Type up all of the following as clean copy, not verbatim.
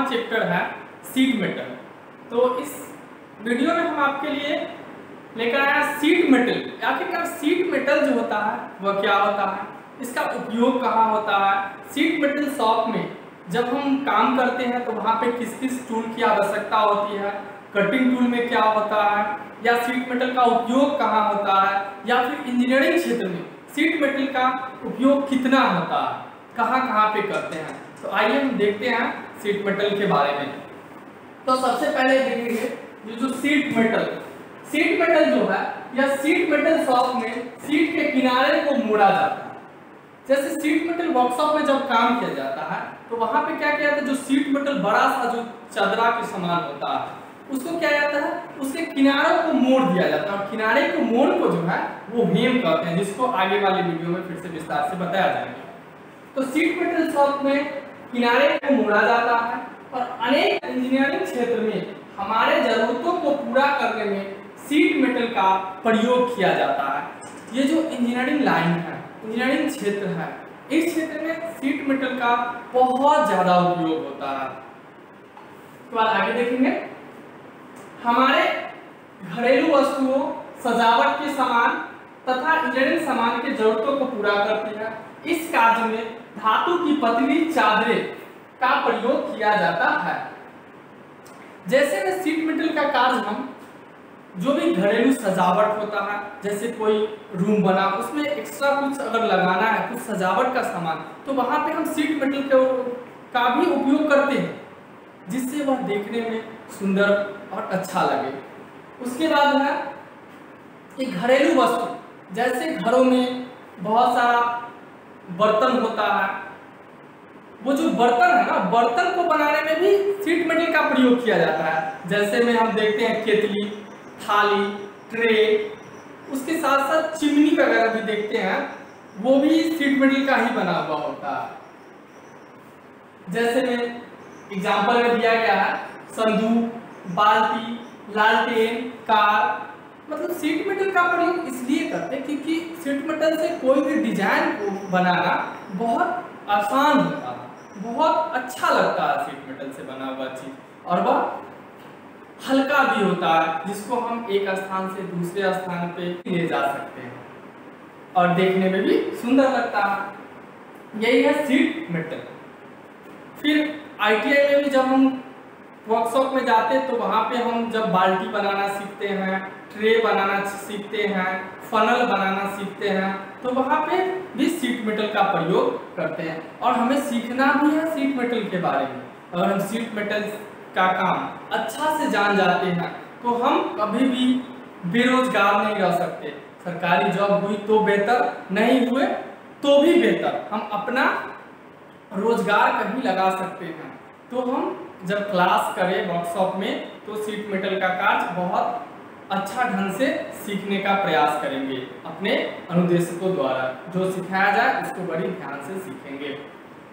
Chapter है sheet metal. तो इस वीडियो में हम आपके लिए लेकर आए हैं शीट मेटल। आखिरकार शीट मेटल जो होता है वह क्या होता है, इसका उपयोग कहाँ होता है, शीट मेटल शॉप में जब हम काम करते हैं तो वहाँ पे किस किस टूल की आवश्यकता होती है, कटिंग टूल में क्या होता है, या शीट मेटल का उपयोग कहाँ होता है, या फिर इंजीनियरिंग क्षेत्र में शीट मेटल का उपयोग कितना होता है, कहाँ कहाँ पे करते हैं। तो आइए हम देखते हैं शीट मेटल के बारे में। तो सबसे पहले देखेंगे ये जो शीट मेटल जो है या शीट मेटल शॉप में शीट के किनारे को मोड़ा जाता है। जैसे शीट मेटल वर्कशॉप में जब काम किया जाता है तो वहां पे क्या किया जाता है, जो शीट मेटल बड़ा सा जो चादरा के समान होता है उसको क्या जाता है, उसके किनारों को मोड़ दिया जाता है और किनारे को मोड़ को जो है वो हेम कहते हैं, जिसको आगे वाले वीडियो में फिर से विस्तार से बताया जाएगा। तो शीट मेटल शॉप में किनारे को मोड़ा जाता है और अनेक इंजीनियरिंग क्षेत्र में हमारे जरूरतों को पूरा करने में शीट मेटल का प्रयोग किया जाता है। ये जो इंजीनियरिंग लाइन है, इंजीनियरिंग क्षेत्र है, इस क्षेत्र में शीट मेटल का बहुत ज्यादा उपयोग होता है। तो आगे देखेंगे हमारे घरेलू वस्तुओं, सजावट के सामान तथा इंजीनियरिंग सामान की जरूरतों को पूरा करती है। इस कार्य में धातु की पतली चादरें का प्रयोग किया जाता है। जैसे में शीट मेटल का कार्य हम जो भी घरेलू सजावट होता है, जैसे कोई रूम बना उसमें एक्स्ट्रा कुछ अगर लगाना है, कुछ सजावट का सामान, तो वहां पे हम शीट मेटल का भी उपयोग करते हैं जिससे वह देखने में सुंदर और अच्छा लगे। उसके बाद है कि घरेलू वस्तु, जैसे घरों में बहुत सारा बर्तन होता है, वो जो बर्तन है ना, बर्तन को बनाने में भी शीट मेटल का प्रयोग किया जाता है। जैसे में हम देखते हैं केतली, थाली, ट्रे, उसके साथ साथ चिमनी वगैरह भी देखते हैं, वो भी शीट मेटल का ही बना हुआ होता है। जैसे में एग्जांपल में दिया गया है संदूक, बाल्टी, लालटेन, कार, मतलब शीट मेटल का प्रयोग इसलिए करते हैं क्योंकि शीट मेटल से कोई भी डिजाइन को बनाना बहुत आसान होता है, बहुत अच्छा लगता है शीट मेटल से बना हुआ चीज, और वह हल्का भी होता है जिसको हम एक स्थान से दूसरे स्थान पे ले जा सकते हैं और देखने में भी सुंदर लगता है। यही है शीट मेटल। फिर ITI में भी जब हम वर्कशॉप में जाते हैं तो वहाँ पे हम जब बाल्टी बनाना सीखते हैं, ट्रे बनाना सीखते हैं, फनल बनाना सीखते हैं, तो वहाँ पे भी शीट मेटल का प्रयोग करते हैं और हमें सीखना भी है शीट मेटल के बारे में। अगर हम शीट मेटल का काम अच्छा से जान जाते हैं तो हम कभी भी बेरोजगार नहीं रह सकते। सरकारी जॉब हुई तो बेहतर, नहीं हुए तो भी बेहतर, हम अपना रोजगार कहीं लगा सकते हैं। तो हम जब क्लास करें वर्कशॉप में तो शीट मेटल का कार्य बहुत अच्छा ढंग से सीखने का प्रयास करेंगे अपने अनुदेशकों द्वारा। जो सिखाया जाए उसको बड़ी ध्यान से सीखेंगे।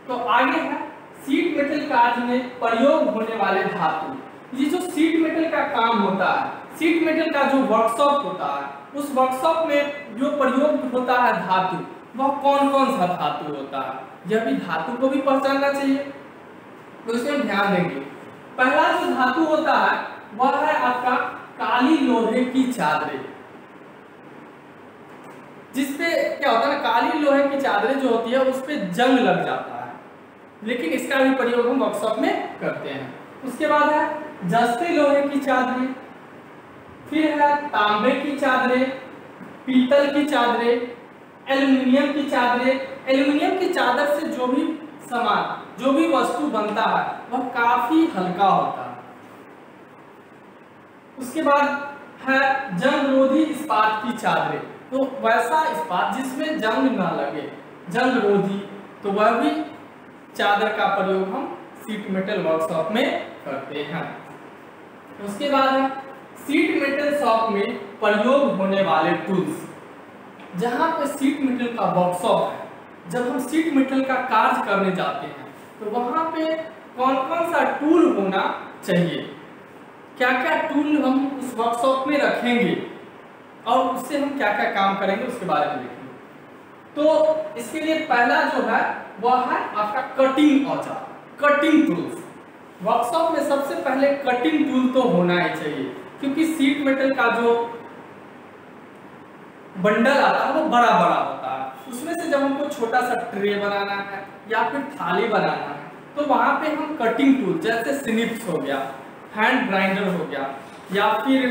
तो आगे है शीट मेटल कार्य में प्रयोग होने वाले धातु। ये जो शीट मेटल का काम होता है, शीट मेटल का जो वर्कशॉप होता है, उस वर्कशॉप में जो प्रयोग होता है धातु, वह कौन कौन सा धातु होता है, यह भी धातु को भी पहचानना चाहिए, तो इसमें ध्यान देंगे। पहला जो धातु होता है वह है आपका काली लोहे की चादरें, जिसपे क्या होता है ना, काली लोहे की चादरें जो होती है उस पे जंग लग जाता है, लेकिन इसका भी प्रयोग हम वर्कशॉप में करते हैं। उसके बाद है जस्ते लोहे की चादरें, फिर है तांबे की चादरें, पीतल की चादरें, एल्युमिनियम की चादरें। एल्युमिनियम की चादर से जो भी सामान, जो भी वस्तु बनता है वह काफी हल्का होता है। उसके बाद है जंग रोधी इस्पात की चादरें, तो वैसा इस्पात जिसमें जंग ना लगे, जंग रोधी, तो वह भी चादर का प्रयोग हम शीट मेटल वर्कशॉप में करते हैं। उसके बाद है शीट मेटल शॉप में प्रयोग होने वाले टूल्स। जहाँ पे शीट मेटल का वर्कशॉप है, जब हम शीट मेटल का कार्य करने जाते हैं तो वहाँ पे कौन कौन सा टूल होना चाहिए, क्या क्या टूल हम उस वर्कशॉप में रखेंगे और उससे हम क्या क्या काम करेंगे उसके बारे में देखेंगे। तो इसके लिए पहला जो है वह है आपका कटिंग औजार, कटिंग टूल्स। वर्कशॉप में सबसे पहले कटिंग टूल तो होना ही चाहिए, क्योंकि सीट मेटल का जो बंडल आता है वो बड़ा बड़ा होता है। उसमें से जब हमको छोटा सा ट्रे बनाना है या फिर थाली बनाना है तो वहां पे हम कटिंग टूल जैसे स्निप्स हो गया, हैंड ग्राइंडर हो गया, या फिर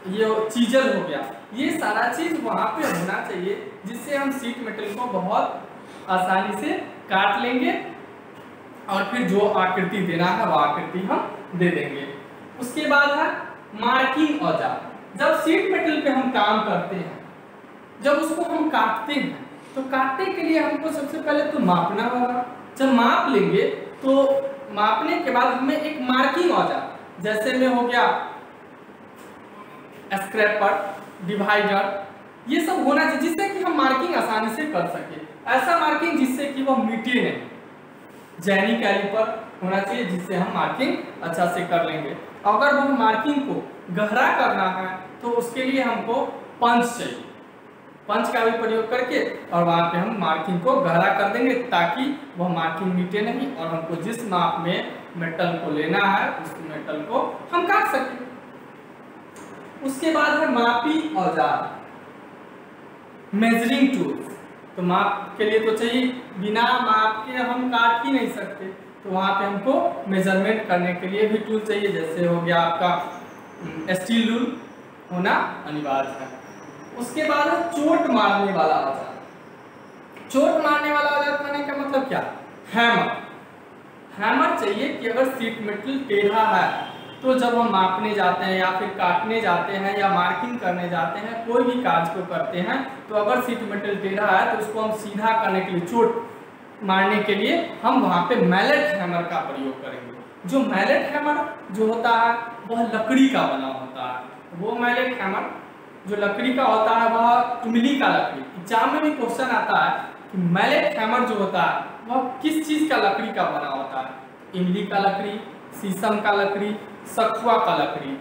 ये चीजर हो गया, ये सारा चीज वहां पे होना चाहिए, जिससे हम सीट मेटल को बहुत आसानी से काट लेंगे और फिर जो आकृति देना है वो आकृति हम दे देंगे। उसके बाद है मार्किंग औजार। जब सीट मेटल पे हम काम करते हैं, जब उसको हम काटते हैं तो काटने के लिए हमको सबसे पहले तो मापना होगा। जब माप लेंगे तो मापने के बाद हमें एक मार्किंग औजार जैसे में हो गया स्क्रैपर, डिवाइडर, ये सब होना चाहिए जिससे कि हम मार्किंग आसानी से कर सके। ऐसा मार्किंग जिससे कि वो मिटे नहीं। जैनी कैलिपर होना चाहिए जिससे हम मार्किंग अच्छा से कर लेंगे। अगर वो मार्किंग को गहरा करना है तो उसके लिए हमको पंच चाहिए। पंच का भी प्रयोग करके और वहां पे हम मार्किंग को गहरा कर देंगे ताकि वह मार्किंग मिटे नहीं और हमको जिस माप में मेटल को लेना है उस मेटल को हम काट सकें। उसके बाद है मापी औजार, मेजरिंग टूल्स। तो माप के लिए तो चाहिए, बिना माप के हम काट ही नहीं सकते, तो वहां पे हमको मेजरमेंट करने के लिए भी टूल चाहिए। जैसे हो गया आपका स्टील रूल होना अनिवार्य है। उसके बाद है चोट मारने वाला औजार। चोट मारने वाला औजार कहने का मतलब क्या? हैमर। हैमर चाहिए कि अगर सीट मेटल टेढ़ा है तो जब हम मापने जाते हैं या फिर काटने जाते हैं या मार्किंग करने जाते हैं, कोई भी कार्य को करते हैं, तो अगर सीट मेटल टेढ़ा है तो उसको हम सीधा करने के लिए, चोट मारने के लिए हम वहां पे मैलेट हैमर का प्रयोग करेंगे। जो मैलेट हैमर जो होता है वह लकड़ी का बना होता है। वो मैलेट हैमर जो लकड़ी का होता है वह इमली का लकड़ी। एग्जाम में भी क्वेश्चन आता है कि मैलेट हैमर जो होता है वह किस चीज का लकड़ी का बना होता है। इमली का लकड़ी, शीशम का लकड़ी, सखुआ का लकड़ी,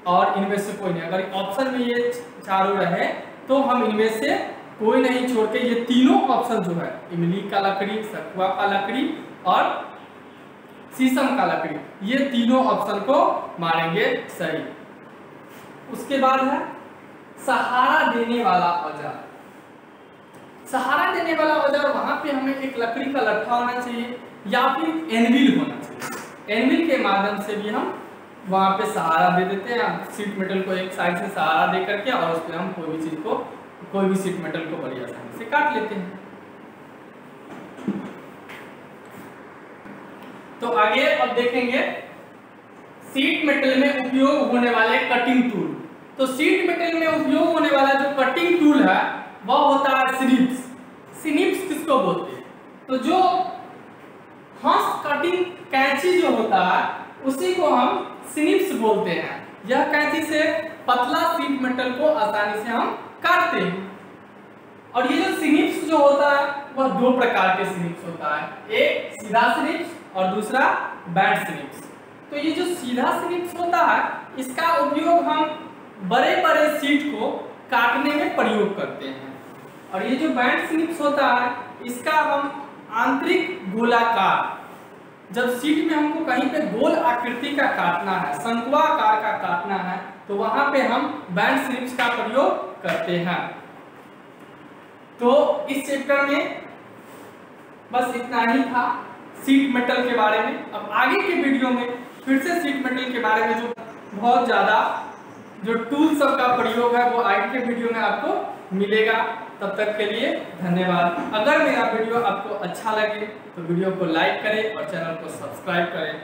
और इनमें से कोई नहीं। अगर ऑप्शन में ये चारों रहे तो हम इनमें से कोई नहीं छोड़ के ये तीनों ऑप्शन जो है, इमली का लकड़ी, सखुआ का लकड़ी और शीशम का लकड़ी, ये तीनों ऑप्शन को मारेंगे सही। उसके बाद है सहारा देने वाला औजार। सहारा देने वाला औजार, वहां पे हमें एक लकड़ी का लट्ठा होना चाहिए या फिर एनविल होना चाहिए। एनविल के माध्यम से भी हम वहां पे सहारा दे देते हैं। सीट मेटल को एक साइड से सहारा दे करके और उस पर हम कोई भी चीज को, कोई भी सीट मेटल को बड़ी आसानी से काट लेते हैं। तो आगे अब देखेंगे सीट मेटल में उपयोग होने वाले कटिंग टूल। तो सीट मेटल में उपयोग होने वाला जो कटिंग टूल है वह होता है स्निप्स। स्निप्स किसको बोलते हैं? तो जो हंस कटिंग कैंची जो होता है उसी को हम स्निप्स बोलते हैं। यह कैंची से पतला सीट मेटल को आसानी से हम काटते हैं। और ये जो स्निप्स जो होता है वह दो प्रकार के स्निप्स होता है, एक सीधा स्निप्स और दूसरा बैंड स्निप्स। तो ये जो सीधा स्निप्स होता है इसका उपयोग हम बड़े बड़े सीट को काटने में प्रयोग करते हैं। और ये जो बैंड स्निप्स होता है इसका हम आंतरिक गोलाकार, जब सीट में हमको कहीं पे गोल आकृति का काटना है, शंक्वाकार का काटना है, तो वहां पे हम बैंड स्निप्स का प्रयोग करते हैं। तो इस चैप्टर में बस इतना ही था सीट मेटल के बारे में। अब आगे के वीडियो में फिर से सीट मेटल के बारे में जो बहुत ज्यादा जो टूल सब का प्रयोग है वो आगे के वीडियो में आपको मिलेगा। तब तक के लिए धन्यवाद। अगर मेरा वीडियो आपको अच्छा लगे तो वीडियो को लाइक करें और चैनल को सब्सक्राइब करें।